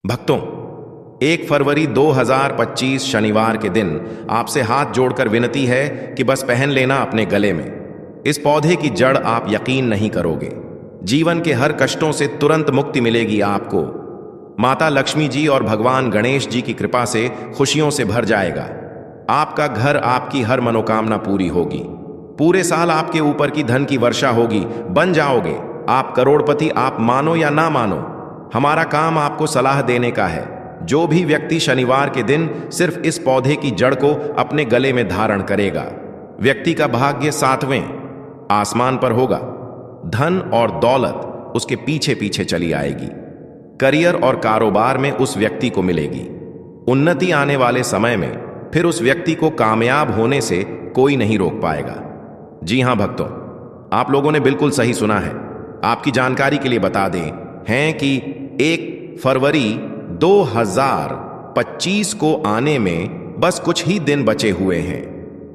भक्तों, 1 फरवरी 2025 शनिवार के दिन आपसे हाथ जोड़कर विनती है कि बस पहन लेना अपने गले में। इस पौधे की जड़ आप यकीन नहीं करोगे। जीवन के हर कष्टों से तुरंत मुक्ति मिलेगी आपको। माता लक्ष्मी जी और भगवान गणेश जी की कृपा से खुशियों से भर जाएगा। आपका घर, आपकी हर मनोकामना पूरी होगी। पूरे साल आपके ऊपर की धन की वर्षा होगी। बन जाओगे आप करोड़पति, आप मानो या ना मानो। हमारा काम आपको सलाह देने का है। जो भी व्यक्ति शनिवार के दिन सिर्फ इस पौधे की जड़ को अपने गले में धारण करेगा, व्यक्ति का भाग्य 7वें आसमान पर होगा। धन और दौलत उसके पीछे पीछे चली आएगी। करियर और कारोबार में उस व्यक्ति को मिलेगी उन्नति। आने वाले समय में फिर उस व्यक्ति को कामयाब होने से कोई नहीं रोक पाएगा। जी हां भक्तों, आप लोगों ने बिल्कुल सही सुना है। आपकी जानकारी के लिए बता दें हैं कि 1 फरवरी 2025 को आने में बस कुछ ही दिन बचे हुए हैं।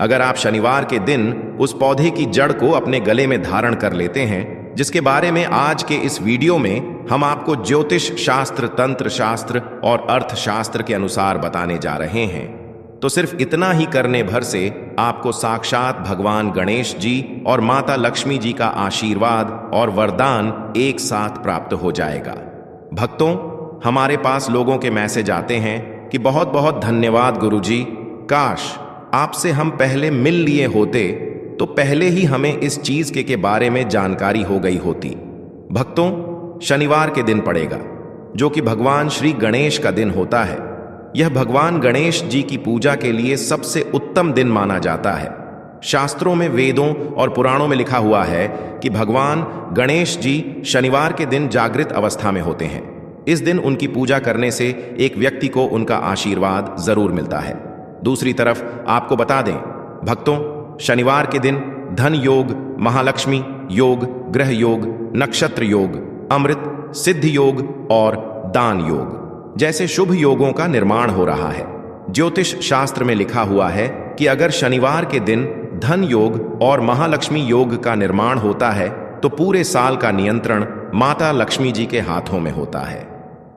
अगर आप शनिवार के दिन उस पौधे की जड़ को अपने गले में धारण कर लेते हैं, जिसके बारे में आज के इस वीडियो में हम आपको ज्योतिष शास्त्र, तंत्र शास्त्र और अर्थशास्त्र के अनुसार बताने जा रहे हैं, तो सिर्फ इतना ही करने भर से आपको साक्षात भगवान गणेश जी और माता लक्ष्मी जी का आशीर्वाद और वरदान एक साथ प्राप्त हो जाएगा। भक्तों, हमारे पास लोगों के मैसेज आते हैं कि बहुत बहुत धन्यवाद गुरुजी, काश आपसे हम पहले मिल लिए होते तो पहले ही हमें इस चीज के बारे में जानकारी हो गई होती। भक्तों, शनिवार के दिन पड़ेगा, जो कि भगवान श्री गणेश का दिन होता है। यह भगवान गणेश जी की पूजा के लिए सबसे उत्तम दिन माना जाता है। शास्त्रों में, वेदों और पुराणों में लिखा हुआ है कि भगवान गणेश जी शनिवार के दिन जागृत अवस्था में होते हैं। इस दिन उनकी पूजा करने से एक व्यक्ति को उनका आशीर्वाद जरूर मिलता है। दूसरी तरफ आपको बता दें भक्तों, शनिवार के दिन धन योग, महालक्ष्मी योग, ग्रह योग, नक्षत्र योग, अमृत, सिद्ध योग और दान योग जैसे शुभ योगों का निर्माण हो रहा है। ज्योतिष शास्त्र में लिखा हुआ है कि अगर शनिवार के दिन धन योग और महालक्ष्मी योग का निर्माण होता है तो पूरे साल का नियंत्रण माता लक्ष्मी जी के हाथों में होता है।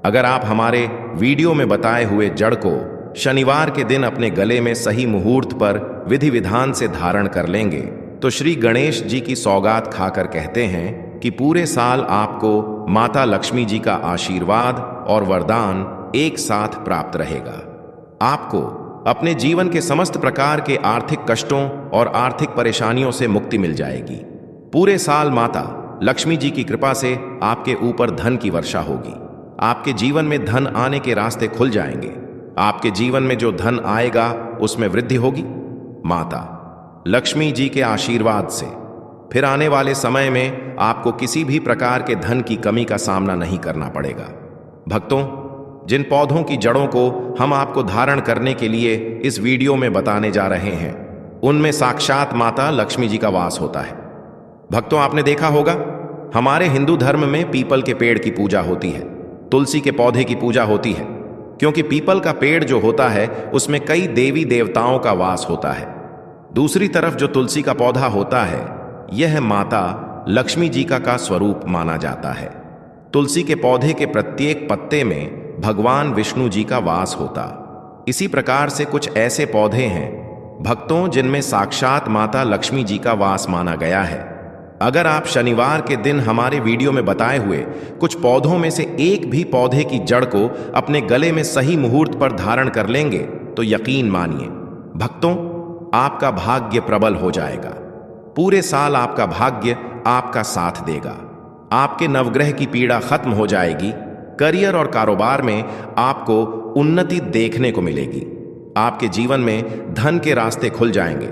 अगर आप हमारे वीडियो में बताए हुए जड़ को शनिवार के दिन अपने गले में सही मुहूर्त पर विधि विधान से धारण कर लेंगे तो श्री गणेश जी की सौगात खाकर कहते हैं कि पूरे साल आपको माता लक्ष्मी जी का आशीर्वाद और वरदान एक साथ प्राप्त रहेगा। आपको अपने जीवन के समस्त प्रकार के आर्थिक कष्टों और आर्थिक परेशानियों से मुक्ति मिल जाएगी। पूरे साल माता लक्ष्मी जी की कृपा से आपके ऊपर धन की वर्षा होगी। आपके जीवन में धन आने के रास्ते खुल जाएंगे। आपके जीवन में जो धन आएगा उसमें वृद्धि होगी माता लक्ष्मी जी के आशीर्वाद से। फिर आने वाले समय में आपको किसी भी प्रकार के धन की कमी का सामना नहीं करना पड़ेगा। भक्तों, जिन पौधों की जड़ों को हम आपको धारण करने के लिए इस वीडियो में बताने जा रहे हैं, उनमें साक्षात माता लक्ष्मी जी का वास होता है। भक्तों, आपने देखा होगा हमारे हिंदू धर्म में पीपल के पेड़ की पूजा होती है, तुलसी के पौधे की पूजा होती है, क्योंकि पीपल का पेड़ जो होता है उसमें कई देवी देवताओं का वास होता है। दूसरी तरफ जो तुलसी का पौधा होता है, यह माता लक्ष्मी जी का स्वरूप माना जाता है। तुलसी के पौधे के प्रत्येक पत्ते में भगवान विष्णु जी का वास होता। इसी प्रकार से कुछ ऐसे पौधे हैं भक्तों जिनमें साक्षात माता लक्ष्मी जी का वास माना गया है। अगर आप शनिवार के दिन हमारे वीडियो में बताए हुए कुछ पौधों में से एक भी पौधे की जड़ को अपने गले में सही मुहूर्त पर धारण कर लेंगे तो यकीन मानिए भक्तों, आपका भाग्य प्रबल हो जाएगा। पूरे साल आपका भाग्य आपका साथ देगा। आपके नवग्रह की पीड़ा खत्म हो जाएगी। करियर और कारोबार में आपको उन्नति देखने को मिलेगी। आपके जीवन में धन के रास्ते खुल जाएंगे।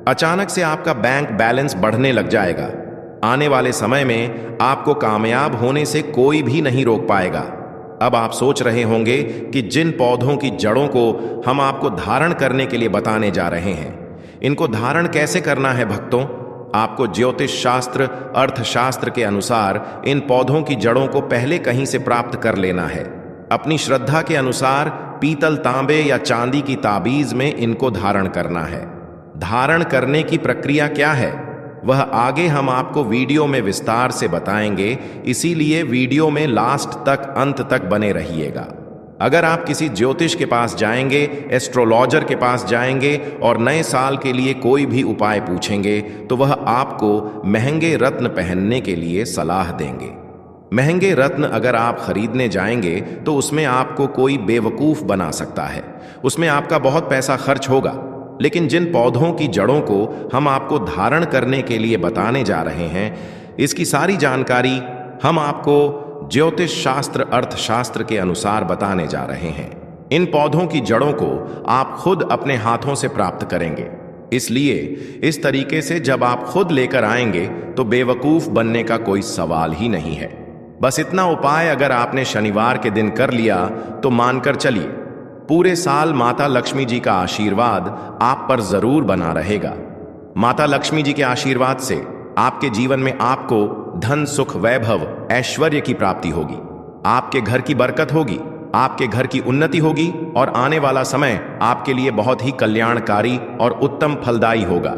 अचानक से आपका बैंक बैलेंस बढ़ने लग जाएगा। आने वाले समय में आपको कामयाब होने से कोई भी नहीं रोक पाएगा। अब आप सोच रहे होंगे कि जिन पौधों की जड़ों को हम आपको धारण करने के लिए बताने जा रहे हैं, इनको धारण कैसे करना है भक्तों? आपको ज्योतिष शास्त्र, अर्थशास्त्र के अनुसार इन पौधों की जड़ों को पहले कहीं से प्राप्त कर लेना है। अपनी श्रद्धा के अनुसार पीतल, तांबे या चांदी की ताबीज में इनको धारण करना है। धारण करने की प्रक्रिया क्या है वह आगे हम आपको वीडियो में विस्तार से बताएंगे, इसीलिए वीडियो में लास्ट तक, अंत तक बने रहिएगा। अगर आप किसी ज्योतिष के पास जाएंगे, एस्ट्रोलॉजर के पास जाएंगे और नए साल के लिए कोई भी उपाय पूछेंगे तो वह आपको महंगे रत्न पहनने के लिए सलाह देंगे। महंगे रत्न अगर आप खरीदने जाएंगे तो उसमें आपको कोई बेवकूफ बना सकता है, उसमें आपका बहुत पैसा खर्च होगा। लेकिन जिन पौधों की जड़ों को हम आपको धारण करने के लिए बताने जा रहे हैं, इसकी सारी जानकारी हम आपको ज्योतिष शास्त्र अर्थशास्त्र के अनुसार बताने जा रहे हैं। इन पौधों की जड़ों को आप खुद अपने हाथों से प्राप्त करेंगे, इसलिए इस तरीके से जब आप खुद लेकर आएंगे तो बेवकूफ बनने का कोई सवाल ही नहीं है। बस इतना उपाय अगर आपने शनिवार के दिन कर लिया तो मानकर चलिए पूरे साल माता लक्ष्मी जी का आशीर्वाद आप पर जरूर बना रहेगा। माता लक्ष्मी जी के आशीर्वाद से आपके जीवन में आपको धन सुख वैभव ऐश्वर्य की प्राप्ति होगी, आपके घर की बरकत होगी, आपके घर की उन्नति होगी और आने वाला समय आपके लिए बहुत ही कल्याणकारी और उत्तम फलदायी होगा।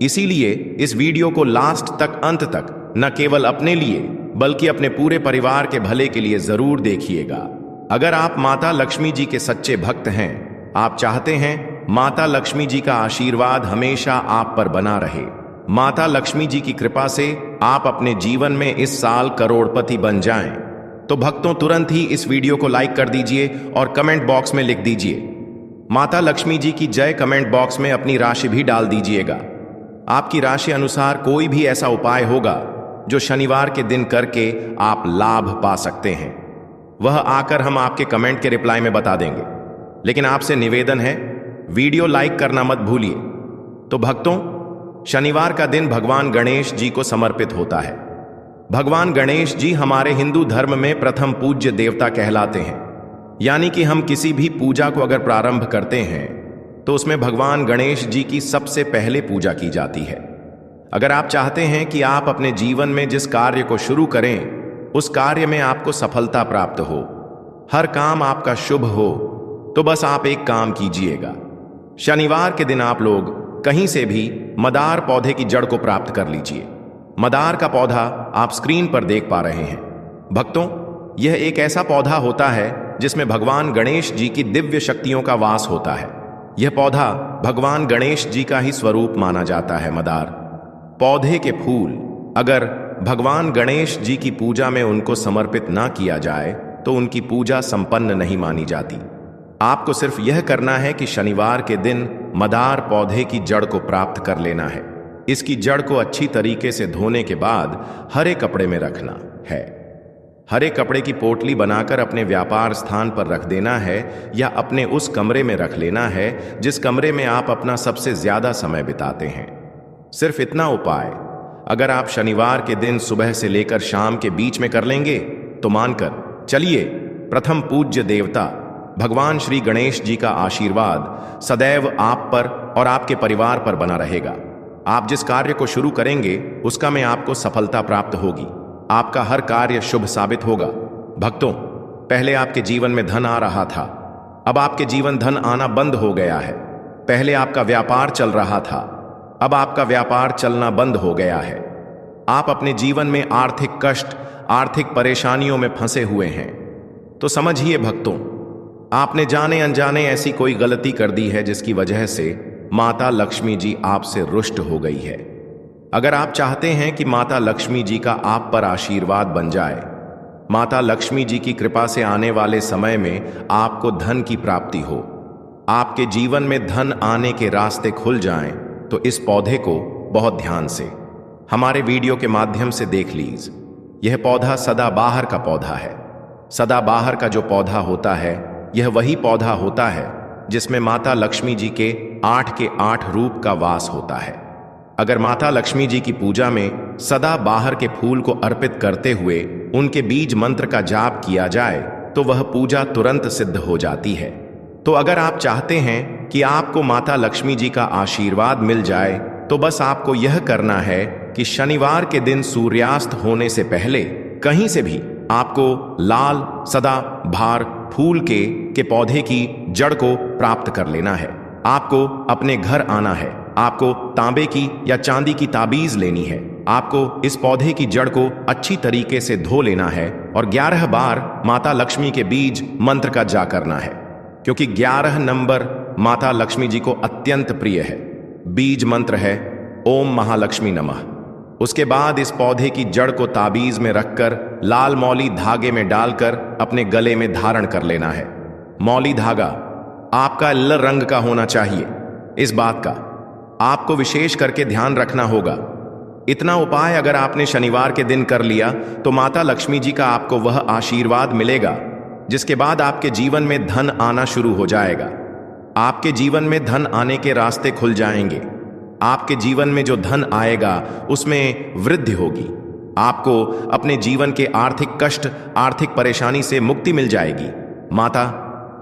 इसीलिए इस वीडियो को लास्ट तक, अंत तक न केवल अपने लिए बल्कि अपने पूरे परिवार के भले के लिए जरूर देखिएगा। अगर आप माता लक्ष्मी जी के सच्चे भक्त हैं, आप चाहते हैं माता लक्ष्मी जी का आशीर्वाद हमेशा आप पर बना रहे, माता लक्ष्मी जी की कृपा से आप अपने जीवन में इस साल करोड़पति बन जाएं, तो भक्तों तुरंत ही इस वीडियो को लाइक कर दीजिए और कमेंट बॉक्स में लिख दीजिए माता लक्ष्मी जी की जय। कमेंट बॉक्स में अपनी राशि भी डाल दीजिएगा। आपकी राशि अनुसार कोई भी ऐसा उपाय होगा जो शनिवार के दिन करके आप लाभ पा सकते हैं, वह आकर हम आपके कमेंट के रिप्लाई में बता देंगे। लेकिन आपसे निवेदन है, वीडियो लाइक करना मत भूलिए। तो भक्तों, शनिवार का दिन भगवान गणेश जी को समर्पित होता है। भगवान गणेश जी हमारे हिंदू धर्म में प्रथम पूज्य देवता कहलाते हैं, यानी कि हम किसी भी पूजा को अगर प्रारंभ करते हैं तो उसमें भगवान गणेश जी की सबसे पहले पूजा की जाती है। अगर आप चाहते हैं कि आप अपने जीवन में जिस कार्य को शुरू करें उस कार्य में आपको सफलता प्राप्त हो, हर काम आपका शुभ हो, तो बस आप एक काम कीजिएगा। शनिवार के दिन आप लोग कहीं से भी मदार पौधे की जड़ को प्राप्त कर लीजिए। मदार का पौधा आप स्क्रीन पर देख पा रहे हैं। भक्तों, यह एक ऐसा पौधा होता है जिसमें भगवान गणेश जी की दिव्य शक्तियों का वास होता है। यह पौधा भगवान गणेश जी का ही स्वरूप माना जाता है। मदार पौधे के फूल अगर भगवान गणेश जी की पूजा में उनको समर्पित ना किया जाए तो उनकी पूजा संपन्न नहीं मानी जाती। आपको सिर्फ यह करना है कि शनिवार के दिन मदार पौधे की जड़ को प्राप्त कर लेना है। इसकी जड़ को अच्छी तरीके से धोने के बाद हरे कपड़े में रखना है। हरे कपड़े की पोटली बनाकर अपने व्यापार स्थान पर रख देना है या अपने उस कमरे में रख लेना है जिस कमरे में आप अपना सबसे ज्यादा समय बिताते हैं। सिर्फ इतना उपाय अगर आप शनिवार के दिन सुबह से लेकर शाम के बीच में कर लेंगे तो मानकर चलिए प्रथम पूज्य देवता भगवान श्री गणेश जी का आशीर्वाद सदैव आप पर और आपके परिवार पर बना रहेगा। आप जिस कार्य को शुरू करेंगे उसका में आपको सफलता प्राप्त होगी, आपका हर कार्य शुभ साबित होगा। भक्तों, पहले आपके जीवन में धन आ रहा था, अब आपके जीवन धन आना बंद हो गया है। पहले आपका व्यापार चल रहा था, अब आपका व्यापार चलना बंद हो गया है। आप अपने जीवन में आर्थिक कष्ट, आर्थिक परेशानियों में फंसे हुए हैं। तो समझिए भक्तों, आपने जाने अनजाने ऐसी कोई गलती कर दी है जिसकी वजह से माता लक्ष्मी जी आपसे रुष्ट हो गई है। अगर आप चाहते हैं कि माता लक्ष्मी जी का आप पर आशीर्वाद बन जाए, माता लक्ष्मी जी की कृपा से आने वाले समय में आपको धन की प्राप्ति हो, आपके जीवन में धन आने के रास्ते खुल जाएं, तो इस पौधे को बहुत ध्यान से हमारे वीडियो के माध्यम से देख लीजिए। यह पौधा सदाबहार का पौधा है। सदाबहार का जो पौधा होता है यह वही पौधा होता है जिसमें माता लक्ष्मी जी के 8 रूप का वास होता है। अगर माता लक्ष्मी जी की पूजा में सदाबहार के फूल को अर्पित करते हुए उनके बीज मंत्र का जाप किया जाए तो वह पूजा तुरंत सिद्ध हो जाती है। तो अगर आप चाहते हैं कि आपको माता लक्ष्मी जी का आशीर्वाद मिल जाए तो बस आपको यह करना है कि शनिवार के दिन सूर्यास्त होने से पहले कहीं से भी आपको लाल सदाबहार फूल के पौधे की जड़ को प्राप्त कर लेना है। आपको अपने घर आना है, आपको तांबे की या चांदी की ताबीज लेनी है, आपको इस पौधे की जड़ को अच्छी तरीके से धो लेना है और 11 बार माता लक्ष्मी के बीज मंत्र का जाप करना है, क्योंकि 11 नंबर माता लक्ष्मी जी को अत्यंत प्रिय है। बीज मंत्र है ओम महालक्ष्मी नमः। उसके बाद इस पौधे की जड़ को ताबीज में रखकर लाल मौली धागे में डालकर अपने गले में धारण कर लेना है। मौली धागा आपका लाल रंग का होना चाहिए। इस बात का आपको विशेष करके ध्यान रखना होगा। इतना उपाय अगर आपने शनिवार के दिन कर लिया तो माता लक्ष्मी जी का आपको वह आशीर्वाद मिलेगा जिसके बाद आपके जीवन में धन आना शुरू हो जाएगा। आपके जीवन में धन आने के रास्ते खुल जाएंगे। आपके जीवन में जो धन आएगा उसमें वृद्धि होगी। आपको अपने जीवन के आर्थिक कष्ट, आर्थिक परेशानी से मुक्ति मिल जाएगी। माता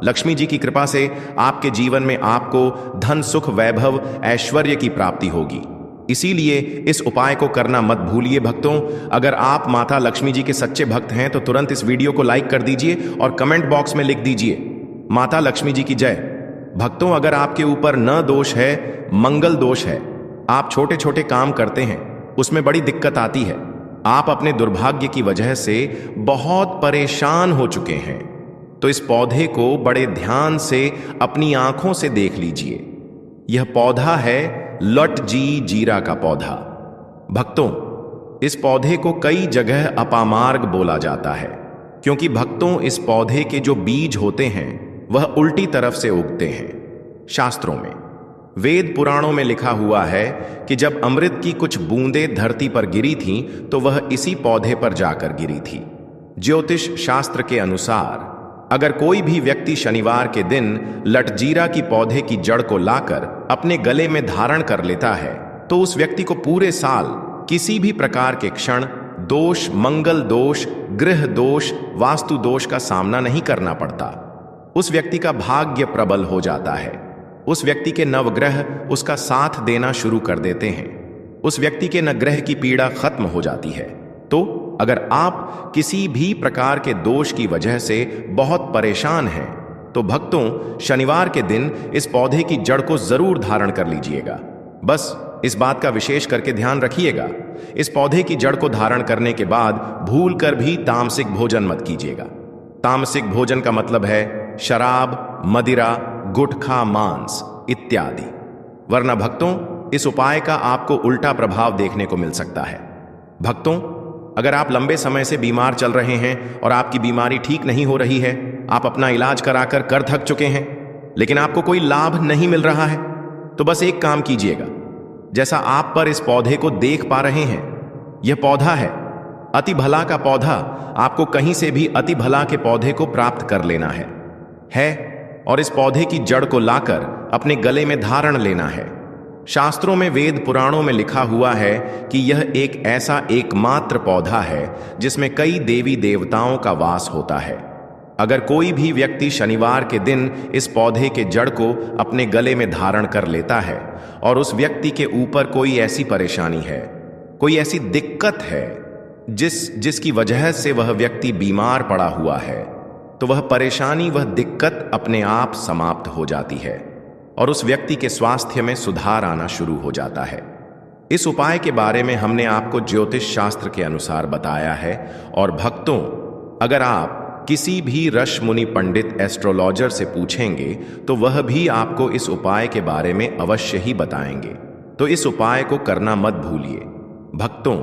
लक्ष्मी जी की कृपा से आपके जीवन में आपको धन, सुख, वैभव, ऐश्वर्य की प्राप्ति होगी। इसीलिए इस उपाय को करना मत भूलिए भक्तों। अगर आप माता लक्ष्मी जी के सच्चे भक्त हैं तो तुरंत इस वीडियो को लाइक कर दीजिए और कमेंट बॉक्स में लिख दीजिए माता लक्ष्मी जी की जय। भक्तों, अगर आपके ऊपर न दोष है, मंगल दोष है, आप छोटे छोटे काम करते हैं, उसमें बड़ी दिक्कत आती है, आप अपने दुर्भाग्य की वजह से बहुत परेशान हो चुके हैं, तो इस पौधे को बड़े ध्यान से अपनी आंखों से देख लीजिए। यह पौधा है लटजी जीरा का पौधा। भक्तों, इस पौधे को कई जगह अपामार्ग बोला जाता है, क्योंकि भक्तों इस पौधे के जो बीज होते हैं वह उल्टी तरफ से उगते हैं। शास्त्रों में, वेद पुराणों में लिखा हुआ है कि जब अमृत की कुछ बूंदें धरती पर गिरी थीं तो वह इसी पौधे पर जाकर गिरी थी। ज्योतिष शास्त्र के अनुसार अगर कोई भी व्यक्ति शनिवार के दिन लटजीरा की पौधे की जड़ को लाकर अपने गले में धारण कर लेता है तो उस व्यक्ति को पूरे साल किसी भी प्रकार के क्षण दोष, मंगल दोष, गृह दोष, वास्तु दोष का सामना नहीं करना पड़ता। उस व्यक्ति का भाग्य प्रबल हो जाता है। उस व्यक्ति के नवग्रह उसका साथ देना शुरू कर देते हैं। उस व्यक्ति के नवग्रह की पीड़ा खत्म हो जाती है। तो अगर आप किसी भी प्रकार के दोष की वजह से बहुत परेशान हैं तो भक्तों शनिवार के दिन इस पौधे की जड़ को जरूर धारण कर लीजिएगा। बस इस बात का विशेष करके ध्यान रखिएगा, इस पौधे की जड़ को धारण करने के बाद भूल कर भी तामसिक भोजन मत कीजिएगा। तामसिक भोजन का मतलब है शराब, मदिरा, गुटखा, मांस इत्यादि। वरना भक्तों इस उपाय का आपको उल्टा प्रभाव देखने को मिल सकता है। भक्तों, अगर आप लंबे समय से बीमार चल रहे हैं और आपकी बीमारी ठीक नहीं हो रही है, आप अपना इलाज कराकर कर थक चुके हैं लेकिन आपको कोई लाभ नहीं मिल रहा है, तो बस एक काम कीजिएगा। जैसा आप पर इस पौधे को देख पा रहे हैं, यह पौधा है अति भला का पौधा। आपको कहीं से भी अति भला के पौधे को प्राप्त कर लेना है और इस पौधे की जड़ को लाकर अपने गले में धारण लेना है। शास्त्रों में, वेद पुराणों में लिखा हुआ है कि यह एक ऐसा एकमात्र पौधा है जिसमें कई देवी देवताओं का वास होता है। अगर कोई भी व्यक्ति शनिवार के दिन इस पौधे के जड़ को अपने गले में धारण कर लेता है और उस व्यक्ति के ऊपर कोई ऐसी परेशानी है, कोई ऐसी दिक्कत है जिसकी वजह से वह व्यक्ति बीमार पड़ा हुआ है, तो वह परेशानी, वह दिक्कत अपने आप समाप्त हो जाती है और उस व्यक्ति के स्वास्थ्य में सुधार आना शुरू हो जाता है। इस उपाय के बारे में हमने आपको ज्योतिष शास्त्र के अनुसार बताया है और भक्तों, अगर आप किसी भी ऋषि मुनि पंडित एस्ट्रोलॉजर से पूछेंगे तो वह भी आपको इस उपाय के बारे में अवश्य ही बताएंगे। तो इस उपाय को करना मत भूलिए। भक्तों,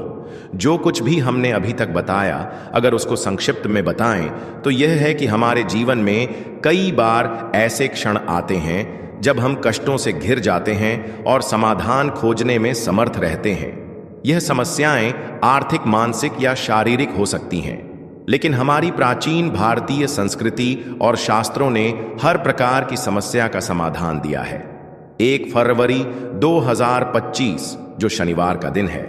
जो कुछ भी हमने अभी तक बताया, अगर उसको संक्षिप्त में बताएं तो यह है कि हमारे जीवन में कई बार ऐसे क्षण आते हैं जब हम कष्टों से घिर जाते हैं और समाधान खोजने में समर्थ रहते हैं। यह समस्याएं आर्थिक, मानसिक या शारीरिक हो सकती हैं, लेकिन हमारी प्राचीन भारतीय संस्कृति और शास्त्रों ने हर प्रकार की समस्या का समाधान दिया है। 1 फरवरी 2025 जो शनिवार का दिन है,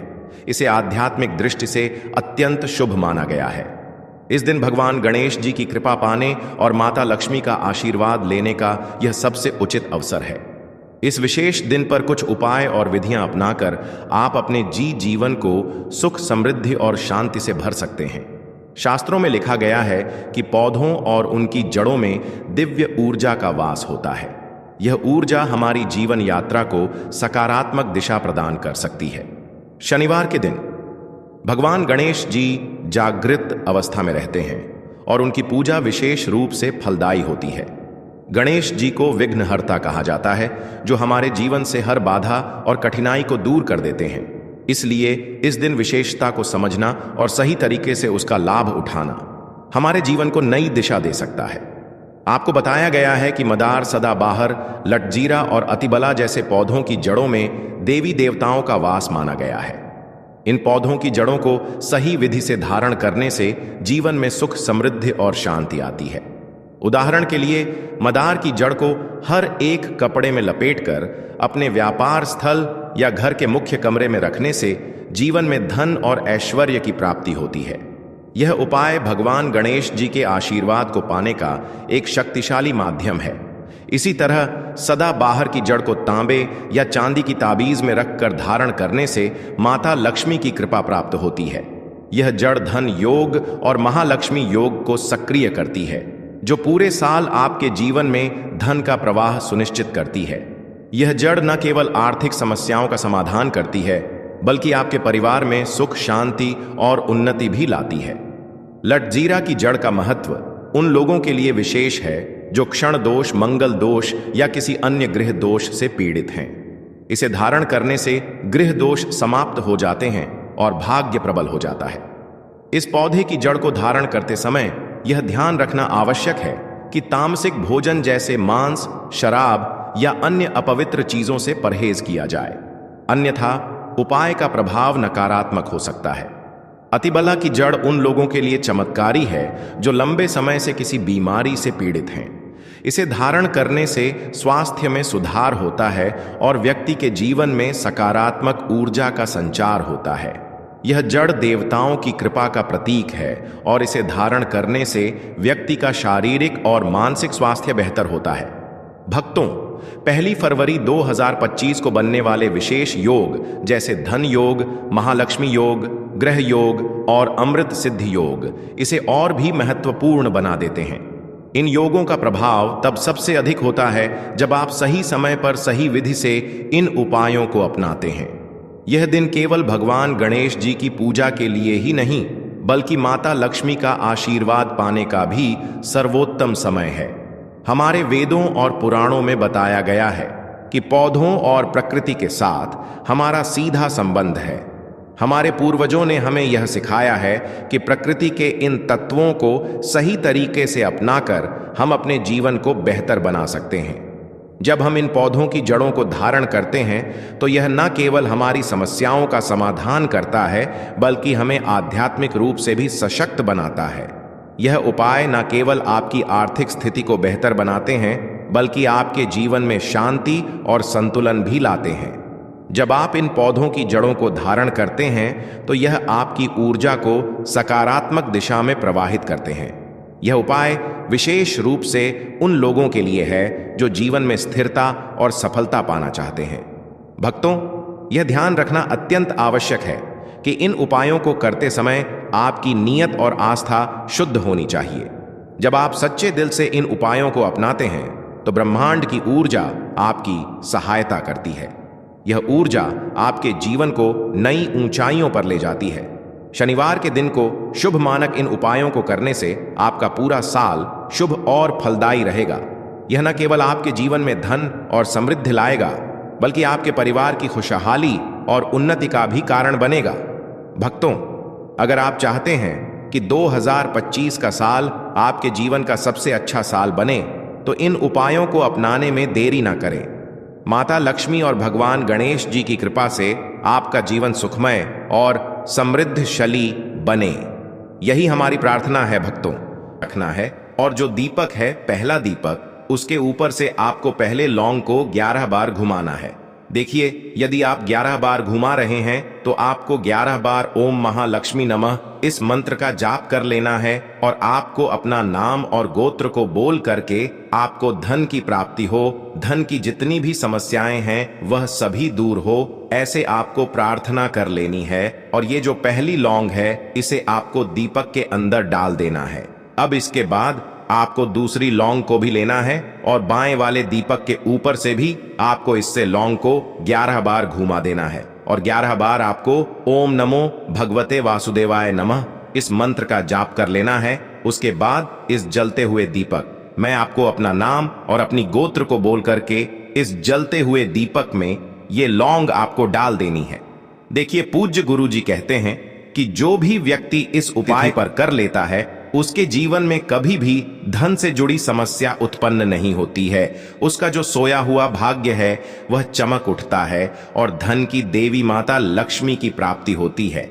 इसे आध्यात्मिक दृष्टि से अत्यंत शुभ माना गया है। इस दिन भगवान गणेश जी की कृपा पाने और माता लक्ष्मी का आशीर्वाद लेने का यह सबसे उचित अवसर है। इस विशेष दिन पर कुछ उपाय और विधियां अपनाकर आप अपने जीवन को सुख, समृद्धि और शांति से भर सकते हैं। शास्त्रों में लिखा गया है कि पौधों और उनकी जड़ों में दिव्य ऊर्जा का वास होता है। यह ऊर्जा हमारी जीवन यात्रा को सकारात्मक दिशा प्रदान कर सकती है। शनिवार के दिन भगवान गणेश जी जागृत अवस्था में रहते हैं और उनकी पूजा विशेष रूप से फलदायी होती है। गणेश जी को विघ्नहर्ता कहा जाता है, जो हमारे जीवन से हर बाधा और कठिनाई को दूर कर देते हैं। इसलिए इस दिन विशेषता को समझना और सही तरीके से उसका लाभ उठाना हमारे जीवन को नई दिशा दे सकता है। आपको बताया गया है कि मदार, सदाबहार, लटजीरा और अतिबला जैसे पौधों की जड़ों में देवी देवताओं का वास माना गया है। इन पौधों की जड़ों को सही विधि से धारण करने से जीवन में सुख, समृद्धि और शांति आती है। उदाहरण के लिए मदार की जड़ को हर एक कपड़े में लपेटकर अपने व्यापार स्थल या घर के मुख्य कमरे में रखने से जीवन में धन और ऐश्वर्य की प्राप्ति होती है। यह उपाय भगवान गणेश जी के आशीर्वाद को पाने का एक शक्तिशाली माध्यम है। इसी तरह सदाबहार की जड़ को तांबे या चांदी की ताबीज में रखकर धारण करने से माता लक्ष्मी की कृपा प्राप्त होती है। यह जड़ धन योग और महालक्ष्मी योग को सक्रिय करती है, जो पूरे साल आपके जीवन में धन का प्रवाह सुनिश्चित करती है। यह जड़ न केवल आर्थिक समस्याओं का समाधान करती है, बल्कि आपके परिवार में सुख, शांति और उन्नति भी लाती है। लटजीरा की जड़ का महत्व उन लोगों के लिए विशेष है जो क्षण दोष, मंगल दोष या किसी अन्य गृह दोष से पीड़ित हैं। इसे धारण करने से गृह दोष समाप्त हो जाते हैं और भाग्य प्रबल हो जाता है। इस पौधे की जड़ को धारण करते समय यह ध्यान रखना आवश्यक है कि तामसिक भोजन जैसे मांस, शराब या अन्य अपवित्र चीजों से परहेज किया जाए, अन्यथा उपाय का प्रभाव नकारात्मक हो सकता है। अतिबला की जड़ उन लोगों के लिए चमत्कारी है जो लंबे समय से किसी बीमारी से पीड़ित हैं। इसे धारण करने से स्वास्थ्य में सुधार होता है और व्यक्ति के जीवन में सकारात्मक ऊर्जा का संचार होता है। यह जड़ देवताओं की कृपा का प्रतीक है और इसे धारण करने से व्यक्ति का शारीरिक और मानसिक स्वास्थ्य बेहतर होता है। भक्तों, 1 फरवरी 2025 को बनने वाले विशेष योग जैसे धन योग, महालक्ष्मी योग, ग्रह योग और अमृत सिद्धि योग इसे और भी महत्वपूर्ण बना देते हैं। इन योगों का प्रभाव तब सबसे अधिक होता है जब आप सही समय पर सही विधि से इन उपायों को अपनाते हैं। यह दिन केवल भगवान गणेश जी की पूजा के लिए ही नहीं, बल्कि माता लक्ष्मी का आशीर्वाद पाने का भी सर्वोत्तम समय है। हमारे वेदों और पुराणों में बताया गया है कि पौधों और प्रकृति के साथ हमारा सीधा संबंध है। हमारे पूर्वजों ने हमें यह सिखाया है कि प्रकृति के इन तत्वों को सही तरीके से अपनाकर हम अपने जीवन को बेहतर बना सकते हैं। जब हम इन पौधों की जड़ों को धारण करते हैं तो यह न केवल हमारी समस्याओं का समाधान करता है, बल्कि हमें आध्यात्मिक रूप से भी सशक्त बनाता है। यह उपाय न केवल आपकी आर्थिक स्थिति को बेहतर बनाते हैं, बल्कि आपके जीवन में शांति और संतुलन भी लाते हैं। जब आप इन पौधों की जड़ों को धारण करते हैं तो यह आपकी ऊर्जा को सकारात्मक दिशा में प्रवाहित करते हैं। यह उपाय विशेष रूप से उन लोगों के लिए है जो जीवन में स्थिरता और सफलता पाना चाहते हैं। भक्तों, यह ध्यान रखना अत्यंत आवश्यक है कि इन उपायों को करते समय आपकी नीयत और आस्था शुद्ध होनी चाहिए। जब आप सच्चे दिल से इन उपायों को अपनाते हैं तो ब्रह्मांड की ऊर्जा आपकी सहायता करती है। यह ऊर्जा आपके जीवन को नई ऊंचाइयों पर ले जाती है। शनिवार के दिन को शुभ मानक इन उपायों को करने से आपका पूरा साल शुभ और फलदायी रहेगा। यह न केवल आपके जीवन में धन और समृद्धि लाएगा, बल्कि आपके परिवार की खुशहाली और उन्नति का भी कारण बनेगा। भक्तों, अगर आप चाहते हैं कि 2025 का साल आपके जीवन का सबसे अच्छा साल बने, तो इन उपायों को अपनाने में देरी ना करें। माता लक्ष्मी और भगवान गणेश जी की कृपा से आपका जीवन सुखमय और समृद्धशाली बने, यही हमारी प्रार्थना है। भक्तों, रखना है और जो दीपक है, पहला दीपक, उसके ऊपर से आपको पहले लौंग को 11 बार घुमाना है। देखिए, यदि आप 11 बार घुमा रहे हैं तो आपको 11 बार ओम महालक्ष्मी नमः इस मंत्र का जाप कर लेना है और आपको अपना नाम और गोत्र को बोल करके आपको धन की प्राप्ति हो, धन की जितनी भी समस्याएं हैं वह सभी दूर हो, ऐसे आपको प्रार्थना कर लेनी है। और ये जो पहली लौंग है, इसे आपको दीपक के अंदर डाल देना है। अब इसके बाद आपको दूसरी लौंग को भी लेना है और बाएं वाले दीपक के ऊपर से भी आपको इससे लौंग को 11 बार घुमा देना है। और 11 बार आपको ओम नमो भगवते वासुदेवाय नमः इस मंत्र का जाप कर लेना है। उसके बाद इस जलते हुए दीपक, मैं आपको अपना नाम और अपनी गोत्र को बोल करके इस जलते हुए दीपक में ये लौंग आपको डाल देनी है। देखिए, पूज्य गुरु जी कहते हैं कि जो भी व्यक्ति इस उपाय पर कर लेता है उसके जीवन में कभी भी धन से जुड़ी समस्या उत्पन्न नहीं होती है। उसका जो सोया हुआ भाग्य है वह चमक उठता है और धन की देवी माता लक्ष्मी की प्राप्ति होती है।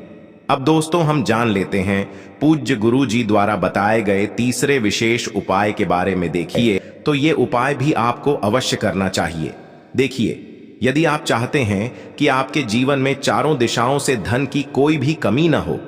अब दोस्तों, हम जान लेते हैं पूज्य गुरु जी द्वारा बताए गए तीसरे विशेष उपाय के बारे में। देखिए, तो ये उपाय भी आपको अवश्य करना चाहिए। देखिए, यदि आप चाहते हैं कि आपके जीवन में चारों दिशाओं से धन की कोई भी कमी ना हो,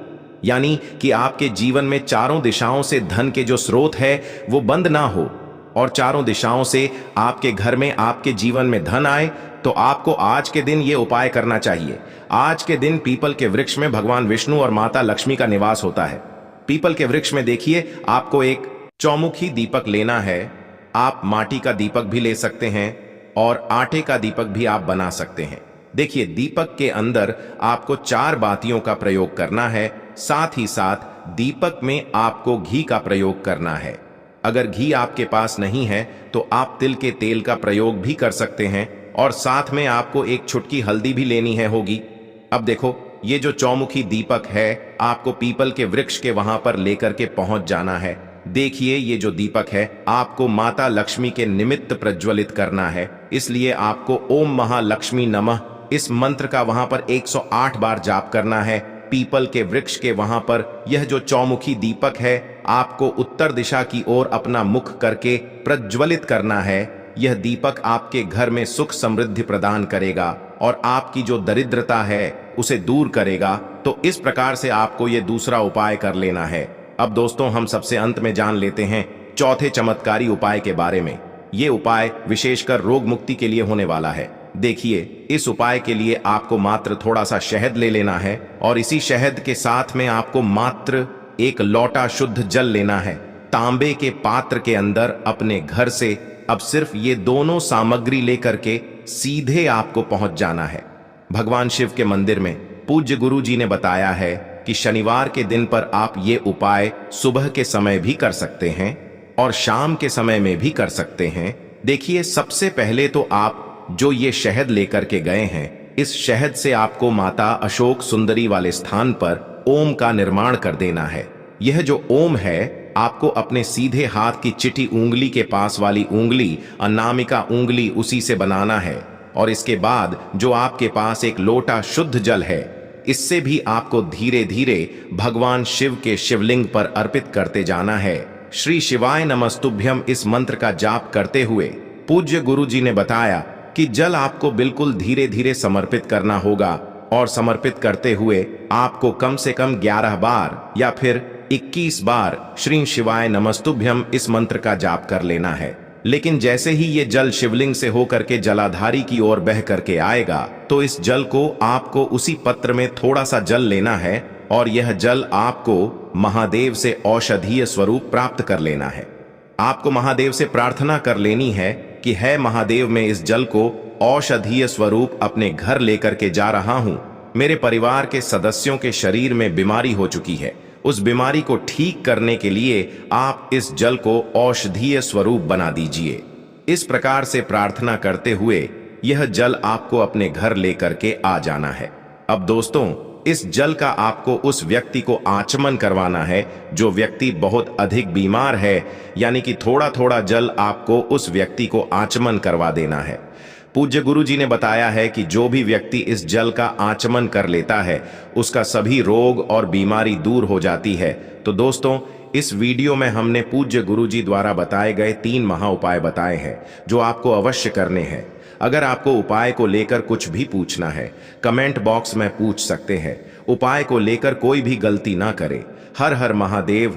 यानी कि आपके जीवन में चारों दिशाओं से धन के जो स्रोत है वो बंद ना हो और चारों दिशाओं से आपके घर में, आपके जीवन में धन आए, तो आपको आज के दिन ये उपाय करना चाहिए। आज के दिन पीपल के वृक्ष में भगवान विष्णु और माता लक्ष्मी का निवास होता है। पीपल के वृक्ष में देखिए, आपको एक चौमुखी दीपक लेना है। आप माटी का दीपक भी ले सकते हैं और आटे का दीपक भी आप बना सकते हैं। देखिए, दीपक के अंदर आपको 4 बातियों का प्रयोग करना है। साथ ही साथ दीपक में आपको घी का प्रयोग करना है। अगर घी आपके पास नहीं है तो आप तिल के तेल का प्रयोग भी कर सकते हैं और साथ में आपको एक चुटकी हल्दी भी लेनी है होगी। अब देखो, ये जो चौमुखी दीपक है आपको पीपल के वृक्ष के वहां पर लेकर के पहुंच जाना है। देखिए, ये जो दीपक है आपको माता लक्ष्मी के निमित्त प्रज्वलित करना है, इसलिए आपको ओम महालक्ष्मी नमः इस मंत्र का वहां पर 108 बार जाप करना है। पीपल के वृक्ष के वहां पर यह जो चौमुखी दीपक है आपको उत्तर दिशा की ओर अपना मुख करके प्रज्वलित करना है। यह दीपक आपके घर में सुख समृद्धि प्रदान करेगा और आपकी जो दरिद्रता है उसे दूर करेगा। तो इस प्रकार से आपको यह दूसरा उपाय कर लेना है। अब दोस्तों, हम सबसे अंत में जान लेते हैं चौथे चमत्कारी उपाय के बारे में। ये उपाय विशेषकर रोग मुक्ति के लिए होने वाला है। देखिए, इस उपाय के लिए आपको मात्र थोड़ा सा शहद ले लेना है और इसी शहद के साथ में आपको मात्र एक लोटा शुद्ध जल लेना है। तांबे के पात्र के अंदर अपने घर से अब सिर्फ ये दोनों सामग्री लेकर के सीधे आपको पहुंच जाना है भगवान शिव के मंदिर में। पूज्य गुरु जी ने बताया है कि शनिवार के दिन पर आप ये उपाय सुबह के समय भी कर सकते हैं और शाम के समय में भी कर सकते हैं। देखिए, सबसे पहले तो आप जो ये शहद लेकर के गए हैं, इस शहद से आपको माता अशोक सुंदरी वाले स्थान पर ओम का निर्माण कर देना है। यह जो ओम है आपको अपने सीधे हाथ की चिटी उंगली के पास वाली उंगली, अनामिका उंगली, उसी से बनाना है। और इसके बाद जो आपके पास एक लोटा शुद्ध जल है, इससे भी आपको धीरे धीरे भगवान शिव के शिवलिंग पर अर्पित करते जाना है। श्री शिवाय नमस्तुभ्यम इस मंत्र का जाप करते हुए पूज्य गुरु जी ने बताया कि जल आपको बिल्कुल धीरे धीरे समर्पित करना होगा और समर्पित करते हुए आपको कम से कम 11 बार या फिर 21 बार श्री शिवाय नमस्तुभ्यम इस मंत्र का जाप कर लेना है। लेकिन जैसे ही ये जल शिवलिंग से होकर के जलाधारी की ओर बह करके आएगा, तो इस जल को आपको उसी पत्र में थोड़ा सा जल लेना है और यह जल आपको महादेव से औषधीय स्वरूप प्राप्त कर लेना है। आपको महादेव से प्रार्थना कर लेनी है कि है महादेव, मैं इस जल को औषधीय स्वरूप अपने घर लेकर के जा रहा हूं। मेरे परिवार के सदस्यों के शरीर में बीमारी हो चुकी है, उस बीमारी को ठीक करने के लिए आप इस जल को औषधीय स्वरूप बना दीजिए। इस प्रकार से प्रार्थना करते हुए यह जल आपको अपने घर लेकर के आ जाना है। अब दोस्तों, इस जल का आपको उस व्यक्ति को आचमन करवाना है जो व्यक्ति बहुत अधिक बीमार है, यानी कि थोड़ा थोड़ा जल आपको उस व्यक्ति को आचमन करवा देना है। पूज्य गुरु जी ने बताया है कि जो भी व्यक्ति इस जल का आचमन कर लेता है उसका सभी रोग और बीमारी दूर हो जाती है। तो दोस्तों, इस वीडियो में हमने पूज्य गुरु जी द्वारा बताए गए 3 महा उपाय बताए हैं जो आपको अवश्य करने हैं। अगर आपको उपाय को लेकर कुछ भी पूछना है, कमेंट बॉक्स में पूछ सकते हैं। उपाय को लेकर कोई भी गलती ना करें। हर हर महादेव।